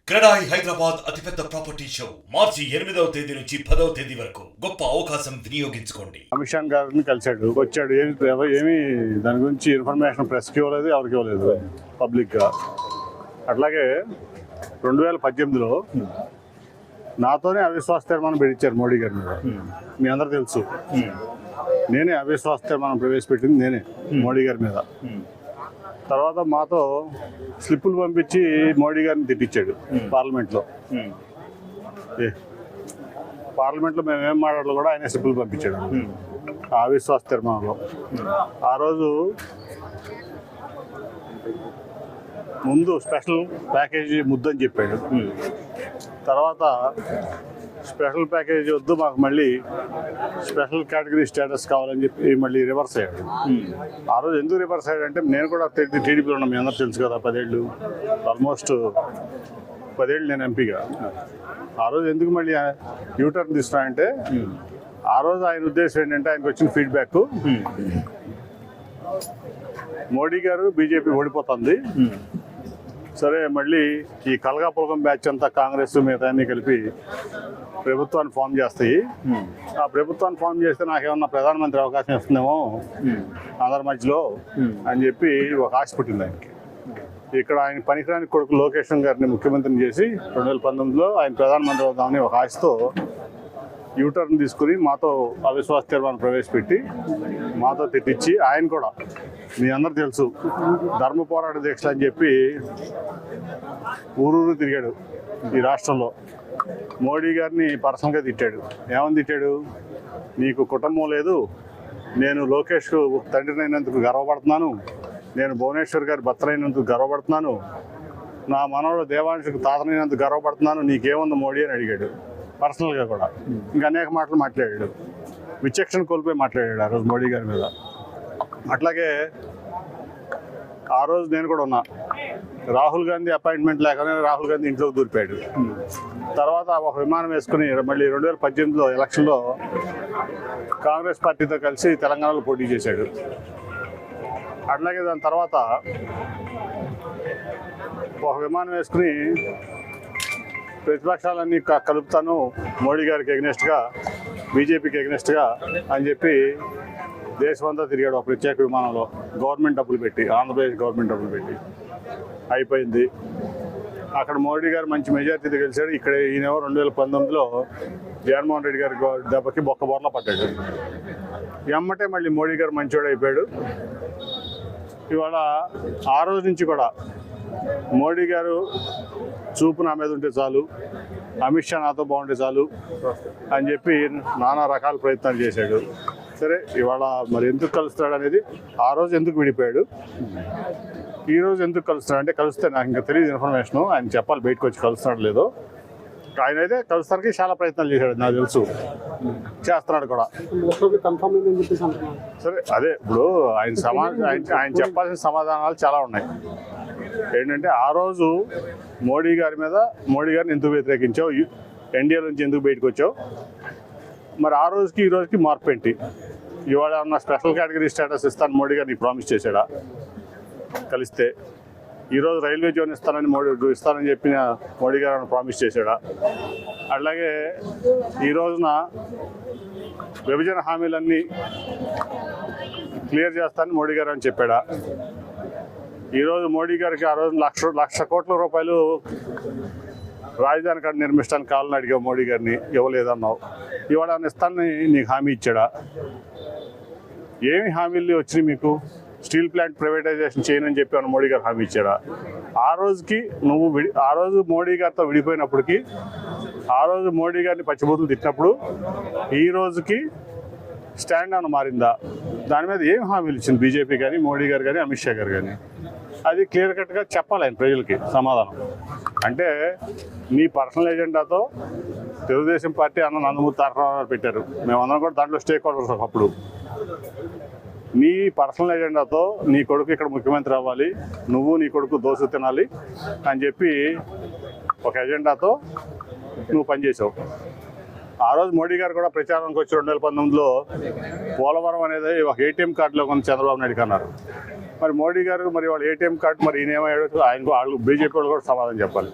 క్రెడాయి హైదరాబాద్ అతిపెద్ద property show మార్చి 8వ తేదీ నుంచి 10వ తేదీ వరకు గొప్ప అవకాశం వినియోగించుకోండి. అమిత్ షా గారిని కలిశాడు, వచ్చాడు. ఏమి దాని గురించి ఇన్ఫర్మేషన్ ప్రెస్కి ఇవ్వలేదు, ఎవరికి ఇవ్వలేదు పబ్లిక్గా. అట్లాగే 2018లో నాతోనే అవిశ్వాస తీర్మానం పెట్టించారు మోడీ గారి మీద. మీ అందరూ తెలుసు, నేనే అవిశ్వాస తీర్మానం ప్రవేశపెట్టింది, నేనే మోడీ గారి మీద. తర్వాత మాతో స్లిప్పులు పంపించి మోడీ గారిని తిట్టించాడు పార్లమెంట్లో. పార్లమెంట్లో మేము ఏం మాట్లాడాలో కూడా ఆయన స్లిప్పులు పంపించాడు ఆ అవిశ్వాస తీర్మానంలో. ఆ రోజు ముందు స్పెషల్ ప్యాకేజీ ముద్దని చెప్పాడు, తర్వాత స్పెషల్ ప్యాకేజీ వద్దు, మాకు మళ్ళీ స్పెషల్ కేటగిరీ స్టేటస్ కావాలని చెప్పి మళ్ళీ రివర్స్ అయ్యాడు. ఆ రోజు ఎందుకు రివర్స్ అయ్యాడంటే, నేను కూడా టీడీపీలో ఉన్నాం, మీ అందరూ తెలుసు కదా, 10 ఏళ్ళు, ఆల్మోస్ట్ 10 ఏళ్ళు నేను ఎంపీగా. ఆ రోజు ఎందుకు మళ్ళీ యూటర్న్ తీసుకున్నానంటే, ఆ రోజు ఆయన ఉద్దేశం ఏంటంటే, ఆయనకు వచ్చిన ఫీడ్బ్యాక్, మోడీ గారు బీజేపీ ఓడిపోతుంది, సరే మళ్ళీ ఈ కలగాపులకం బ్యాచ్ అంతా కాంగ్రెస్ మిగతా అన్ని కలిపి ప్రభుత్వాన్ని ఫామ్ చేస్తాయి, ఆ ప్రభుత్వాన్ని ఫామ్ చేస్తే నాకేమన్నా ప్రధానమంత్రి అవకాశం ఇస్తుందేమో అందరి మధ్యలో అని చెప్పి ఒక ఆశ పుట్టింది ఆయనకి. ఇక్కడ ఆయన పనికిరాని కొడుకు లోకేష్ గారిని ముఖ్యమంత్రిని చేసి 2019లో ఆయన ప్రధానమంత్రి అవుతామని ఒక ఆశతో యూటర్న్ తీసుకుని మాతో అవిశ్వాస తీర్మానం ప్రవేశపెట్టి మాతో తిట్టించి, ఆయన కూడా మీ అందరు తెలుసు ధర్మ పోరాట దీక్షలు అని చెప్పి ఊరూరు తిరిగాడు ఈ రాష్ట్రంలో. మోడీ గారిని పర్సనల్గా తిట్టాడు. ఏమని తిట్టాడు? నీకు కుటుంబం లేదు, నేను లోకేష్కు తండ్రినైనందుకు గర్వపడుతున్నాను, నేను భువనేశ్వర్ గారి భర్తనైనందుకు గర్వపడుతున్నాను, నా మనవడు దేవాంశకు తాతనైనందుకు గర్వపడుతున్నాను, నీకేముంది మోడీ అని అడిగాడు పర్సనల్గా కూడా. ఇంకా అనేక మాటలు మాట్లాడాడు, విచక్షణ కోల్పోయి మాట్లాడాడు ఆ రోజు మోడీ గారి మీద. అట్లాగే ఆ రోజు నేను కూడా ఉన్నా, రాహుల్ గాంధీ అపాయింట్మెంట్ లేకనే రాహుల్ గాంధీ ఇంట్లోకి దూరిపోయాడు. తర్వాత ఒక విమానం వేసుకుని మళ్ళీ 2018లో ఎలక్షన్లో కాంగ్రెస్ పార్టీతో కలిసి తెలంగాణలో పోటీ చేశాడు. అట్లాగే దాని తర్వాత ఒక విమానం వేసుకుని ప్రతిపక్షాలన్నీ కలుపుతాను మోడీ గారికి ఎగ్నెస్ట్గా, బీజేపీకి ఎగ్నెస్ట్గా అని చెప్పి దేశమంతా తిరిగాడు ఒక ప్రత్యేక విమానంలో, గవర్నమెంట్ డబ్బులు పెట్టి, ఆంధ్రప్రదేశ్ గవర్నమెంట్ డబ్బులు పెట్టి. అయిపోయింది. అక్కడ మోడీ గారు మంచి మెజార్టీతో గెలిచాడు. ఇక్కడ ఈయనేమో 2019లో జగన్మోహన్ రెడ్డి గారి దెబ్బకి బొక్కబొరలో పడ్డాడు. ఎమ్మటే మళ్ళీ మోడీ గారు మంచివాడు అయిపోయాడు. ఇవాళ ఆ రోజు నుంచి కూడా మోడీ గారు చూపు నా మీద ఉంటే చాలు, అమిత్ షా నాతో బాగుంటే చాలు అని చెప్పి నానా రకాల ప్రయత్నాలు చేశాడు. సరే ఇవాళ మరి ఎందుకు కలుస్తాడు అనేది, ఆ రోజు ఎందుకు విడిపోయాడు, ఈ రోజు ఎందుకు కలుస్తున్నాడు అంటే, కలిస్తే నాకు ఇంకా తెలియదు ఇన్ఫర్మేషను, ఆయన చెప్పాలి బయటకు వచ్చి కలుస్తున్నాడు లేదో. ఆయన అయితే కలుస్తానికి చాలా ప్రయత్నాలు చేశాడు, నాకు తెలుసు, చేస్తున్నాడు కూడా. సరే అదే ఇప్పుడు ఆయన చెప్పాల్సిన సమాధానాలు చాలా ఉన్నాయి. ఏంటంటే, ఆ రోజు మోడీ గారిని ఎందుకు వ్యతిరేకించావు, ఎన్డీఏ నుంచి ఎందుకు బయటకు వచ్చావు, మరి ఆ రోజుకి ఈ రోజుకి మార్పు ఏంటి? ఇవాళ ఉన్న స్పెషల్ కేటగిరీ స్టేటస్ ఇస్తాను మోడీ గారు నీకు ప్రామిస్ చేశాడా కలిస్తే? ఈరోజు రైల్వే జోన్ ఇస్తానని చెప్పిన మోడీ గారు ప్రామిస్ చేశాడా? అలాగే ఈ రోజున విభజన హామీలన్నీ క్లియర్ చేస్తానని మోడీ గారు అని చెప్పాడా? ఈరోజు మోడీ గారికి ఆ రోజు 1,00,00,000 కోట్ల రూపాయలు రాజధాని కాడ నిర్మించడానికి కావాలని అడిగావు మోడీ గారిని, ఇవ్వలేదన్నావు. ఇవాళ ఇస్తానని నీకు హామీ ఇచ్చాడా? ఏమి హామీలు వచ్చినాయి మీకు? స్టీల్ ప్లాంట్ ప్రైవేటైజేషన్ చేయనని చెప్పి మోడీ గారు హామీ ఇచ్చాడా? ఆ రోజుకి ఆ రోజు మోడీ గారితో విడిపోయినప్పటికీ, ఆ రోజు మోడీ గారిని పచ్చిబూతులు తిట్టినప్పుడు, ఈ రోజుకి స్టాండ్ ఆన్ మారిందా? దాని మీద ఏం హామీలు ఇచ్చింది బీజేపీ కానీ, మోడీ గారు కానీ, అమిత్ షా గారు కానీ? అది క్లియర్ కట్గా చెప్పాలి ఆయన ప్రజలకి సమాధానం. అంటే నీ పర్సనల్ ఎజెండాతో తెలుగుదేశం పార్టీ నందమూరి తారక రామారావు పెట్టారు, మేమందరం కూడా దాంట్లో స్టేక్ హోల్డర్స్. ఒకప్పుడు నీ పర్సనల్ ఎజెండాతో నీ కొడుకు ఇక్కడ ముఖ్యమంత్రి అవ్వాలి, నువ్వు నీ కొడుకు దోశ తినాలి అని చెప్పి ఒక ఎజెండాతో నువ్వు పనిచేసావు. ఆ రోజు మోడీ గారు కూడా ప్రచారానికి వచ్చి 2019లో పోలవరం అనేది ఒక ఏటీఎం కార్డులో కొంత చంద్రబాబు నాయుడుకి అన్నారు. మరి మోడీ గారు మరి వాళ్ళ ఏటీఎం కార్డు మరి ఈయన ఏమయ్యాడు, వాళ్ళు బీజేపీ వాళ్ళు కూడా సమాధానం చెప్పాలి.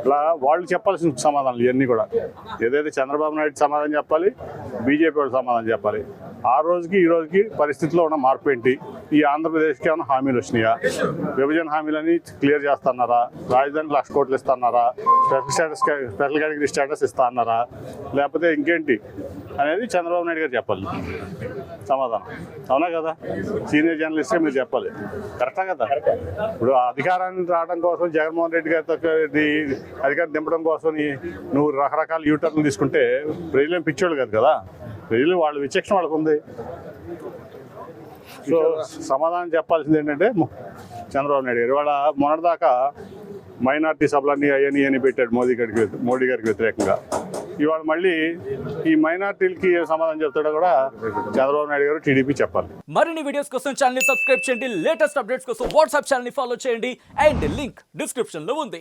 ఇలా వాళ్ళు చెప్పాల్సిన సమాధానాలు ఇవన్నీ కూడా. ఏదైతే చంద్రబాబు నాయుడు సమాధానం చెప్పాలి, బీజేపీ వాళ్ళు సమాధానం చెప్పాలి. ఆ రోజుకి ఈ రోజుకి పరిస్థితిలో ఉన్న మార్పు ఏంటి, ఈ ఆంధ్రప్రదేశ్కి ఏమైనా హామీలు వచ్చినాయా, విభజన హామీలని క్లియర్ చేస్తున్నారా, రాజధానికి 1,00,000 కోట్లు ఇస్తా అన్నారా, స్పెషల్ కేటగిరీ స్టేటస్ ఇస్తా అన్నారా, లేకపోతే ఇంకేంటి అనేది చంద్రబాబు నాయుడు గారు చెప్పాలి సమాధానం. అవునా కదా? సీనియర్ జర్నలిస్ట్గా మీరు చెప్పాలి. కరెక్టా కదా? ఇప్పుడు అధికారాన్ని రావడం కోసం జగన్మోహన్ రెడ్డి గారితో అధికారం దింపడం కోసం నువ్వు రకరకాల యూటర్న్లు తీసుకుంటే ప్రజలేం పిచ్చోళ్ళు కాదు కదా. ప్రజలు వాళ్ళ విచక్షణ వాళ్ళకు ఉంది. సో సమాధానం చెప్పాల్సింది ఏంటంటే చంద్రబాబు నాయుడు గారు ఇవాళ మొన్నటిదాకా మైనార్టీ సభలన్నీ అని పెట్టాడు మోడీ గారికి వ్యతిరేకంగా. ఇవాళ మళ్ళీ ఈ మైనార్టీలకి ఏ సమాధానం చెప్తాడో కూడా చంద్రబాబు నాయుడు గారు టీడీపీ చెప్పాలి. మరిన్ని వీడియోస్ కోసం ఛానల్ ని సబ్స్క్రైబ్ చేయండి, లేటెస్ట్ అప్డేట్స్ కోసం వాట్సాప్ ఛానల్ ని ఫాలో చేయండి అండ్ లింక్ డిస్క్రిప్షన్ లో ఉంది.